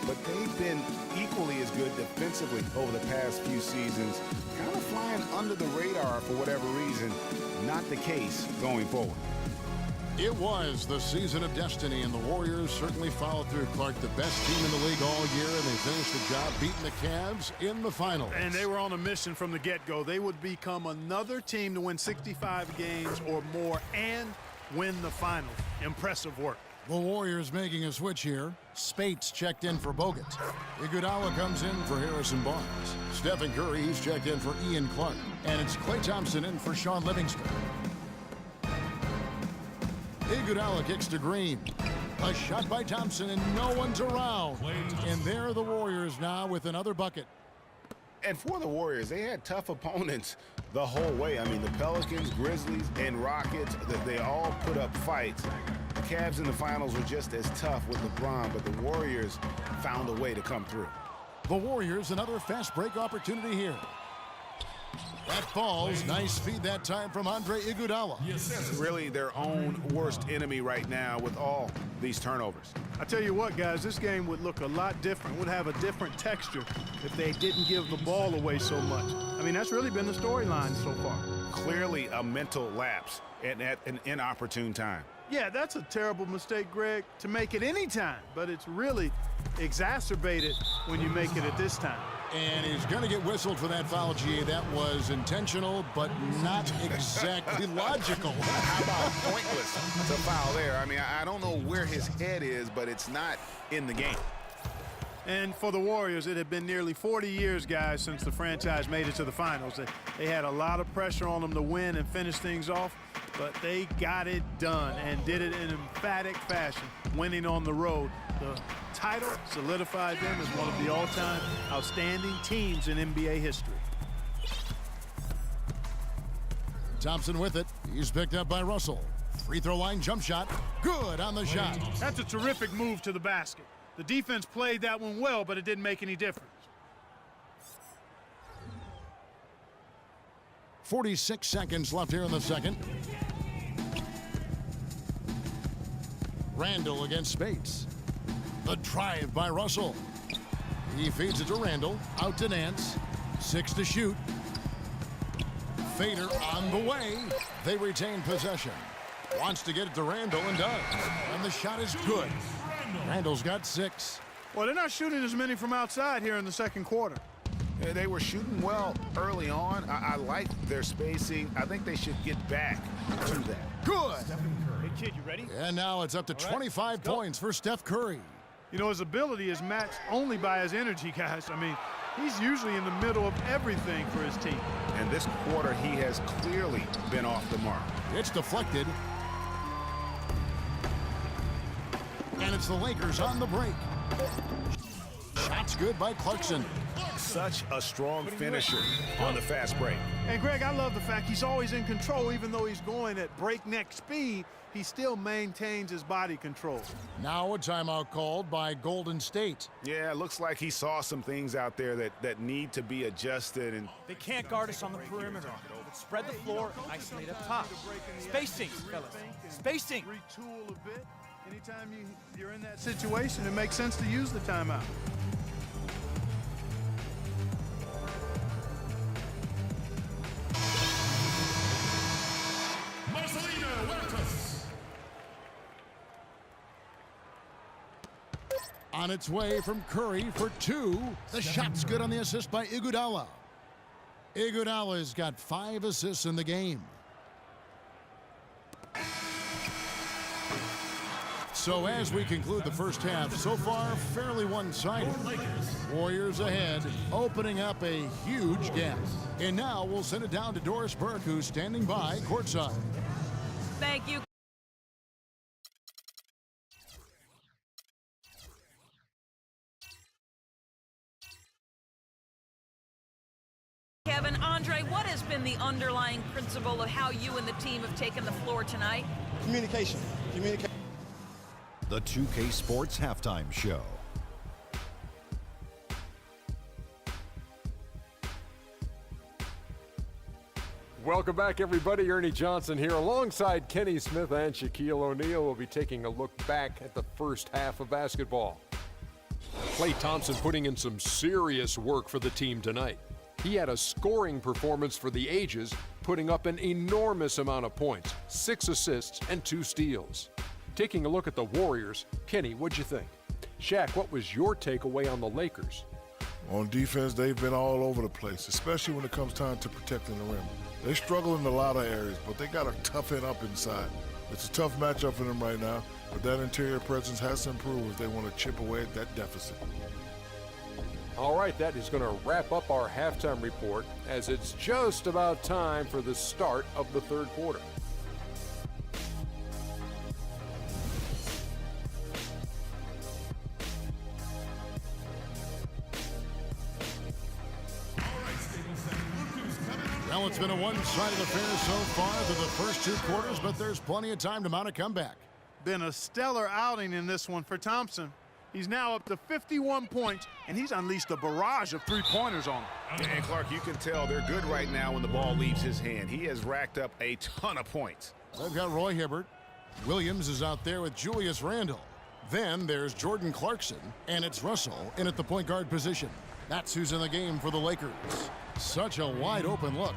but they've been equally as good defensively over the past few seasons, kind of flying under the radar for whatever reason. Not the case going forward. It was the season of destiny, and the Warriors certainly followed through. Clark, the best team in the league all year, and they finished the job beating the Cavs in the finals. And they were on a mission from the get-go. They would become another team to win 65 games or more and win the finals. Impressive work. The Warriors making a switch here. Spates checked in for Bogut. Iguodala comes in for Harrison Barnes. Stephen Curry, he's checked in for Ian Clark. And it's Klay Thompson in for Sean Livingston. Iguodala kicks to Green. A shot by Thompson, and no one's around. And there are the Warriors now with another bucket. And for the Warriors, they had tough opponents the whole way. I mean, the Pelicans, Grizzlies, and Rockets, they all put up fights. The Cavs in the finals were just as tough with LeBron, but the Warriors found a way to come through. The Warriors, another fast break opportunity here. That falls. Nice feed that time from Andre Iguodala. That's really their own worst enemy right now with all these turnovers. I tell you what, guys, this game would look a lot different, would have a different texture if they didn't give the ball away so much. I mean, that's really been the storyline so far. Clearly a mental lapse at an inopportune time. Yeah, that's a terrible mistake, Greg, to make it any time, but it's really exacerbated when you make it at this time. And he's going to get whistled for that foul, GA. That was intentional, but not exactly logical. How about pointless to foul there? I mean, I don't know where his head is, but it's not in the game. And for the Warriors, it had been nearly 40 years, guys, since the franchise made it to the finals. They had a lot of pressure on them to win and finish things off, but they got it done and did it in emphatic fashion, winning on the road. The title solidified them as one of the all-time outstanding teams in NBA history. Thompson with it. He's picked up by Russell. Free throw line jump shot. Good on the shot. That's a terrific move to the basket. The defense played that one well, but it didn't make any difference. 46 seconds left here in the second. Randall against Spates. The drive by Russell. He feeds it to Randall. Out to Nance. 6 to shoot. Fader on the way. They retain possession. Wants to get it to Randall and does. And the shot is good. Randall's got 6. Well, they're not shooting as many from outside here in the second quarter. Yeah, they were shooting well early on. I like their spacing. I think they should get back to that. Good. Hey, kid, you ready? And now it's up to 25 points for Steph Curry. You know, his ability is matched only by his energy, guys. I mean, he's usually in the middle of everything for his team. And this quarter, he has clearly been off the mark. It's deflected. And it's the Lakers on the break. Shots good by Clarkson. Such a strong finisher on the fast break. And, Greg, I love the fact he's always in control. Even though he's going at breakneck speed, he still maintains his body control. Now a timeout called by Golden State. Yeah, it looks like he saw some things out there that need to be adjusted. And They can't guard us on the perimeter. Spread the floor, isolate up top. Spacing, fellas. Spacing. Retool a bit. Anytime you're in that situation, it makes sense to use the timeout. On its way from Curry for 2. The shot's good on the assist by Iguodala. Iguodala's got 5 assists in the game. So as we conclude the first half, so far fairly one-sided. Warriors ahead, opening up a huge gap. And now we'll send it down to Doris Burke, who's standing by courtside. Thank you. Kevin, Andre, what has been the underlying principle of how you and the team have taken the floor tonight? Communication. The 2K Sports Halftime Show. Welcome back, everybody. Ernie Johnson here alongside Kenny Smith and Shaquille O'Neal. We'll be taking a look back at the first half of basketball. Klay Thompson putting in some serious work for the team tonight. He had a scoring performance for the ages, putting up an enormous amount of points, 6 assists and 2 steals. Taking a look at the Warriors, Kenny, what'd you think? Shaq, what was your takeaway on the Lakers? On defense, they've been all over the place, especially when it comes time to protecting the rim. They struggle in a lot of areas, but they got to toughen up inside. It's a tough matchup for them right now, but that interior presence has to improve if they want to chip away at that deficit. All right, that is going to wrap up our halftime report, as it's just about time for the start of the third quarter. Well, it's been a one-sided affair so far through the first 2 quarters, but there's plenty of time to mount a comeback. Been a stellar outing in this one for Thompson. He's now up to 51 points, and he's unleashed a barrage of three-pointers on him. And Clark, you can tell they're good right now when the ball leaves his hand. He has racked up a ton of points. They've got Roy Hibbert. Williams is out there with Julius Randle. Then there's Jordan Clarkson, and it's Russell in at the point guard position. That's who's in the game for the Lakers. Such a wide open look.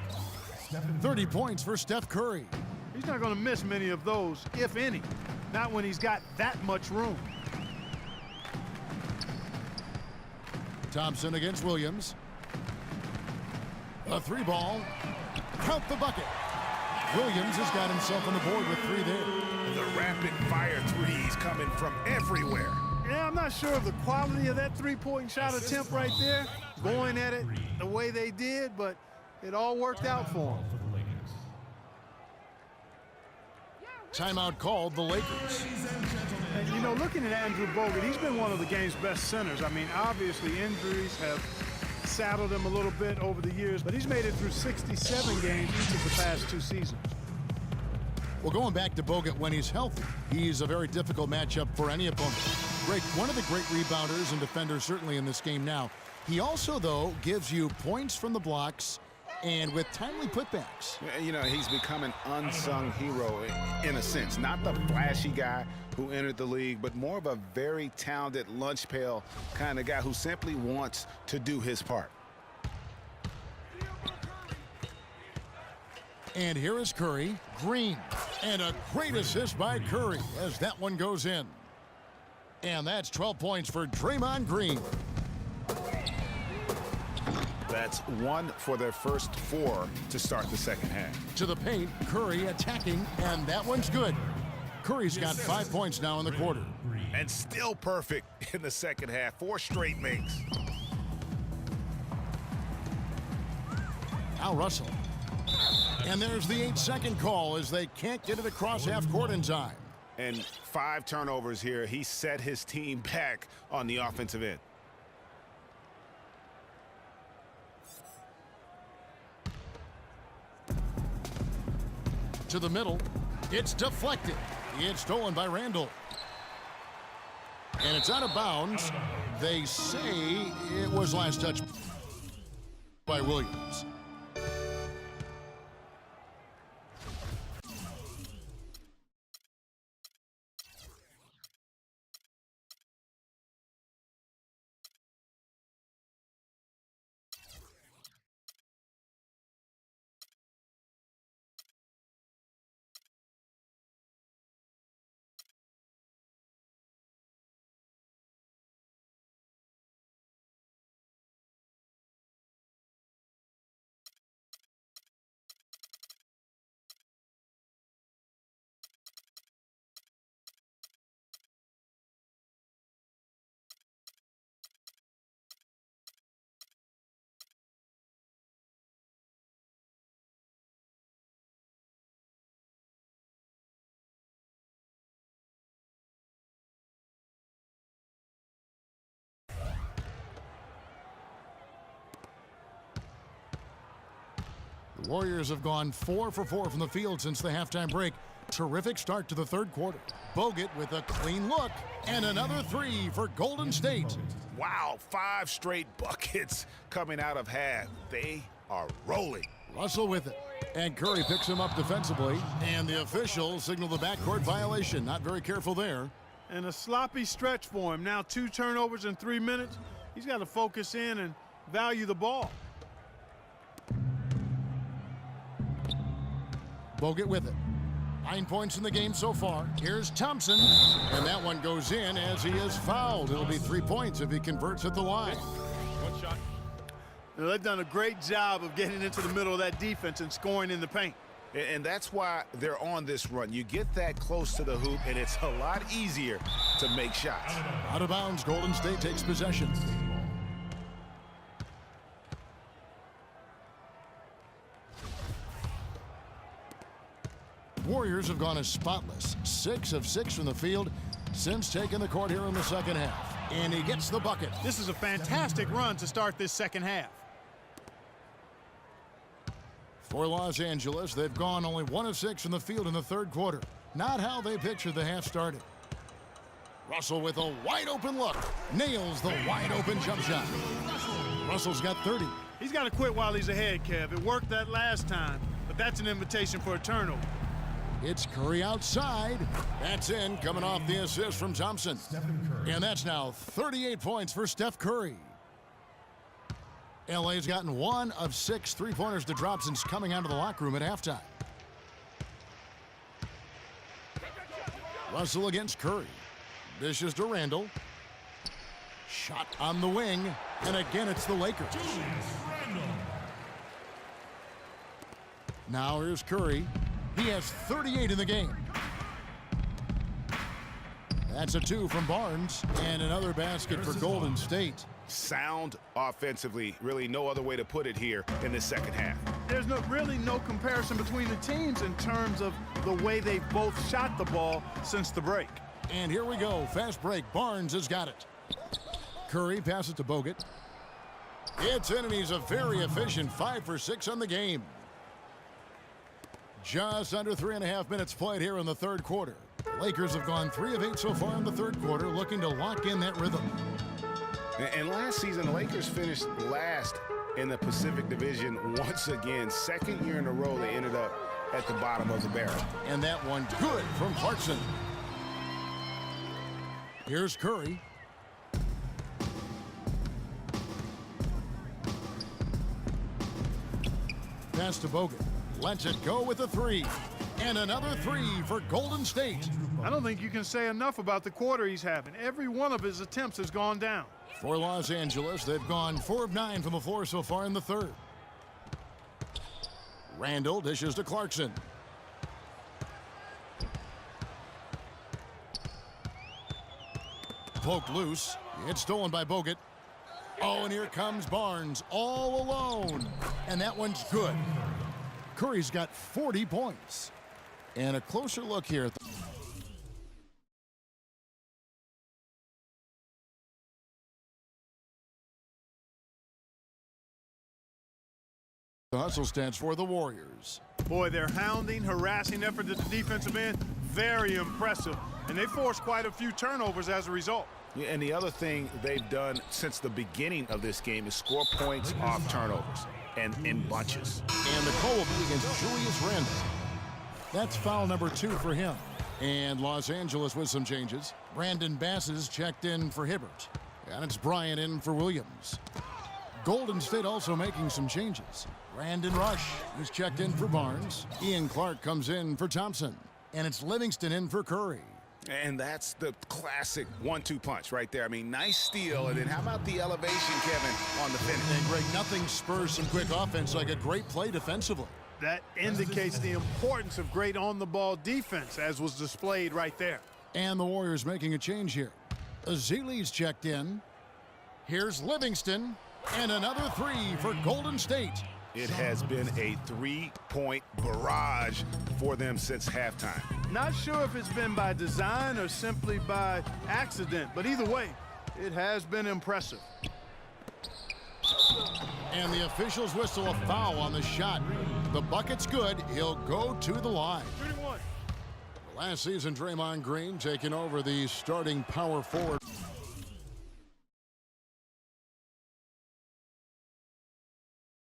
30 points for Steph Curry. He's not going to miss many of those, if any. Not when he's got that much room. Thompson against Williams. A 3-ball. Count the bucket. Williams has got himself on the board with 3 there. The rapid-fire threes coming from everywhere. Yeah, I'm not sure of the quality of that three-point shot attempt right there, going at it the way they did, but it all worked out for him. Timeout called the Lakers. And, you know, looking at Andrew Bogut, he's been one of the game's best centers. I mean, obviously injuries have saddled him a little bit over the years, but he's made it through 67 games each of the past 2 seasons. Well, going back to Bogut when he's healthy, he's a very difficult matchup for any opponent. One of the great rebounders and defenders certainly in this game now. He also, though, gives you points from the blocks and with timely putbacks. You know, he's become an unsung hero in a sense. Not the flashy guy who entered the league, but more of a very talented lunch pail kind of guy who simply wants to do his part. And here is Curry. Green. And a great assist by Curry as that one goes in. And that's 12 points for Draymond Green. That's 1 for their first 4 to start the second half. To the paint, Curry attacking, and that one's good. Curry's got 5 points now in the quarter. And still perfect in the second half. 4 straight makes. Al Russell. And there's the 8-second call as they can't get it across half court in time. And 5 turnovers here. He set his team back on the offensive end. To the middle. It's deflected. It's stolen by Randle. And it's out of bounds. They say it was last touch by Williams. The Warriors have gone 4 for 4 from the field since the halftime break. Terrific start to the third quarter. Bogut with a clean look and another 3 for Golden State. Wow, 5 straight buckets coming out of half. They are rolling. Russell with it. And Curry picks him up defensively. And the officials signal the backcourt violation. Not very careful there. And a sloppy stretch for him. Now 2 turnovers in 3 minutes. He's got to focus in and value the ball. Bogut with it. 9 points in the game so far. Here's Thompson, and that one goes in as he is fouled. It'll be 3 points if he converts at the line. One shot. Now, they've done a great job of getting into the middle of that defense and scoring in the paint. And that's why they're on this run. You get that close to the hoop, and it's a lot easier to make shots. Out of bounds, Golden State takes possession. Warriors have gone as spotless, 6 of 6 from the field since taking the court here in the second half. And he gets the bucket. This is a fantastic run to start this second half. For Los Angeles, they've gone only 1 of 6 from the field in the third quarter. Not how they pictured the half started. Russell with a wide open look. Nails the wide open jump shot. Russell's got 30. He's got to quit while he's ahead, Kev. It worked that last time, but that's an invitation for a turnover. It's Curry outside. That's in, coming off the assist from Thompson. And that's now 38 points for Steph Curry. LA's gotten 1 of 6 3-pointers to drop since coming out of the locker room at halftime. Russell against Curry. Dishes to Randall. Shot on the wing. And again, it's the Lakers. Now here's Curry. He has 38 in the game. That's a 2 from Barnes. And another basket for Golden State. Sound offensively, really no other way to put it here in the second half. There's really no comparison between the teams in terms of the way they've both shot the ball since the break. And here we go. Fast break. Barnes has got it. Curry passes to Bogut. It's in, and he's a very efficient 5 for 6 on the game. Just under 3.5 minutes played here in the third quarter. Lakers have gone 3 of 8 so far in the third quarter, looking to lock in that rhythm. And last season, the Lakers finished last in the Pacific Division once again. Second year in a row, they ended up at the bottom of the barrel. And that one good from Clarkson. Here's Curry. Pass to Bogut. Lets it go with a 3. And another 3 for Golden State. I don't think you can say enough about the quarter he's having. Every one of his attempts has gone down. For Los Angeles, they've gone 4 of 9 from the floor so far in the third. Randall dishes to Clarkson. Poked loose. It's stolen by Bogut. Oh, and here comes Barnes all alone. And that one's good. Curry's got 40 points. And a closer look here at the hustle stats for the Warriors. Boy, their hounding, harassing effort at the defensive end, very impressive. And they forced quite a few turnovers as a result. Yeah, and the other thing they've done since the beginning of this game is score points off turnovers and in bunches. And the call will be against Julius Randle. That's foul number 2 for him. And Los Angeles with some changes. Brandon Bass is checked in for Hibbert. And it's Bryant in for Williams. Golden State also making some changes. Brandon Rush is checked in for Barnes. Ian Clark comes in for Thompson. And it's Livingston in for Curry. And that's the classic 1-2 punch right there. I mean, nice steal. And then how about the elevation, Kevin, on the finish? And Greg, nothing spurs some quick offense like a great play defensively. That indicates the importance of great on-the-ball defense, as was displayed right there. And the Warriors making a change here. Azili's checked in. Here's Livingston. And another 3 for Golden State. It has been a 3-point barrage for them since halftime. Not sure if it's been by design or simply by accident, but either way, it has been impressive. And the officials whistle a foul on the shot. The bucket's good. He'll go to the line. 31. Last season, Draymond Green taking over the starting power forward.